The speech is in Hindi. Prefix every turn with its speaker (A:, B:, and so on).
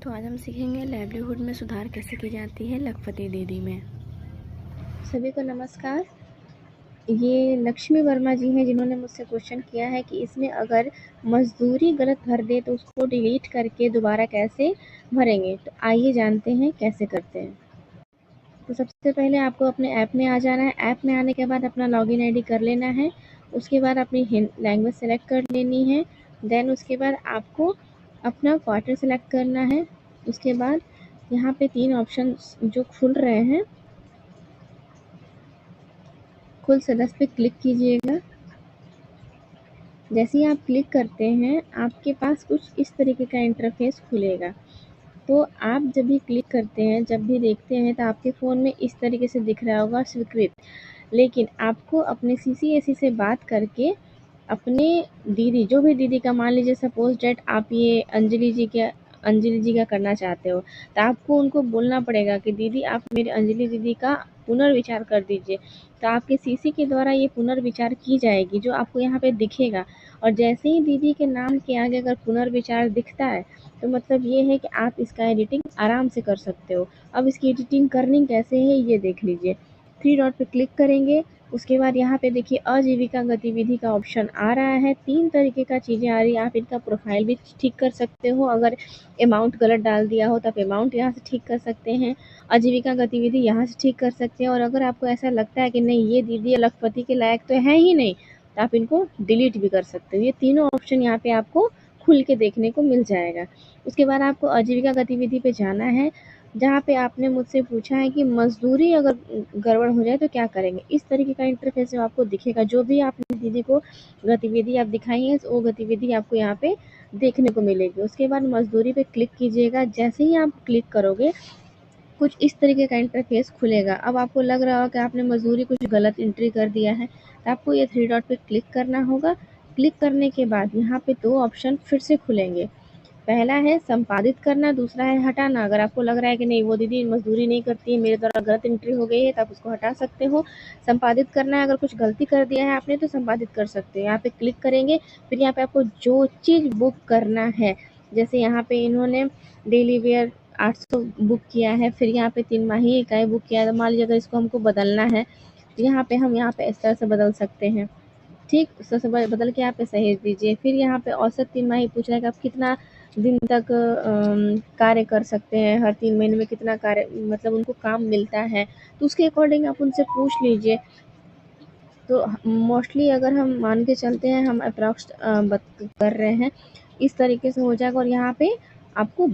A: तो आज हम सीखेंगे लाइवलीहुड में सुधार कैसे की जाती है लखपति दीदी में।
B: सभी को नमस्कार। ये लक्ष्मी वर्मा जी हैं जिन्होंने मुझसे क्वेश्चन किया है कि इसमें अगर मजदूरी गलत भर दे तो उसको डिलीट करके दोबारा कैसे भरेंगे। तो आइए जानते हैं कैसे करते हैं। तो सबसे पहले आपको अपने ऐप में आ जाना है। ऐप में आने के बाद अपना लॉगिन आईडी कर लेना है। उसके बाद अपनी लैंग्वेज सेलेक्ट कर लेनी है। देन उसके बाद आपको अपना क्वार्टर सेलेक्ट करना है। उसके बाद यहाँ पे 3 ऑप्शन जो खुल रहे हैं, कुल सदस्य पे क्लिक कीजिएगा। जैसे ही आप क्लिक करते हैं आपके पास कुछ इस तरीके का इंटरफेस खुलेगा। तो आप जब भी क्लिक करते हैं, जब भी देखते हैं, तो आपके फ़ोन में इस तरीके से दिख रहा होगा स्वीकृत। लेकिन आपको अपने सीसीएसई से बात करके अपने दीदी, जो भी दीदी का, मान लीजिए सपोज डेट आप ये अंजलि जी का करना चाहते हो, तो आपको उनको बोलना पड़ेगा कि दीदी आप मेरे अंजलि दीदी का पुनर्विचार कर दीजिए। तो आपके सीसी के द्वारा ये पुनर्विचार की जाएगी, जो आपको यहाँ पे दिखेगा। और जैसे ही दीदी के नाम के आगे अगर पुनर्विचार दिखता है तो मतलब ये है कि आप इसका एडिटिंग आराम से कर सकते हो। अब इसकी एडिटिंग करनी कैसे है ये देख लीजिए। 3 डॉट पे क्लिक करेंगे। उसके बाद यहाँ पे देखिए आजीविका गतिविधि का ऑप्शन आ रहा है। 3 तरीके का चीज़ें आ रही है। आप इनका प्रोफाइल भी ठीक कर सकते हो। अगर अमाउंट गलत डाल दिया हो तो आप अमाउंट यहाँ से ठीक कर सकते हैं। आजीविका गतिविधि यहाँ से ठीक कर सकते हैं। और अगर आपको ऐसा लगता है कि नहीं ये दीदी लखपति के लायक तो है ही नहीं, तो आप इनको डिलीट भी कर सकते हो। ये तीनों ऑप्शन यहाँ पे आपको खुल के देखने को मिल जाएगा। उसके बाद आपको आजीविका गतिविधि पे जाना है, जहाँ पे आपने मुझसे पूछा है कि मजदूरी अगर गड़बड़ हो जाए तो क्या करेंगे। इस तरीके का इंटरफेस आपको दिखेगा। जो भी आपने दीदी को गतिविधि आप दिखाई है वो गतिविधि आपको यहाँ पे देखने को मिलेगी। उसके बाद मजदूरी पे क्लिक कीजिएगा। जैसे ही आप क्लिक करोगे कुछ इस तरीके का इंटरफेस खुलेगा। अब आपको लग रहा हो कि आपने मजदूरी कुछ गलत एंट्री कर दिया है, तो आपको ये 3 डॉट पे क्लिक करना होगा। क्लिक करने के बाद यहाँ पे 2 ऑप्शन फिर से खुलेंगे। पहला है संपादित करना, दूसरा है हटाना। अगर आपको लग रहा है कि नहीं वो दीदी मजदूरी नहीं करती है, मेरे द्वारा गलत एंट्री हो गई है, तो आप उसको हटा सकते हो। संपादित करना है, अगर कुछ गलती कर दिया है आपने तो संपादित कर सकते हो। यहाँ पे क्लिक करेंगे। फिर यहाँ पे आपको जो चीज़ बुक करना है, जैसे यहाँ पे इन्होंने डेली वेयर 800 बुक किया है, फिर यहाँ पे 3 माही इकाई बुक किया है। तो मान लीजिए अगर इसको हमको बदलना है तो यहाँ पे हम यहाँ पे इस तरह से बदल सकते हैं। ठीक, उस तरह से बदल के यहाँ पे सहेज दीजिए। फिर यहाँ पे औसत 3 माही पूछ रहा है कि आप कितना दिन तक कार्य कर सकते हैं, हर 3 महीने में कितना कार्य मतलब उनको काम मिलता है, तो उसके अकॉर्डिंग आप उनसे पूछ लीजिए। तो मोस्टली अगर हम मान के चलते हैं, हम अप्रॉक्स कर रहे हैं, इस तरीके से हो जाएगा। और यहाँ पे आपको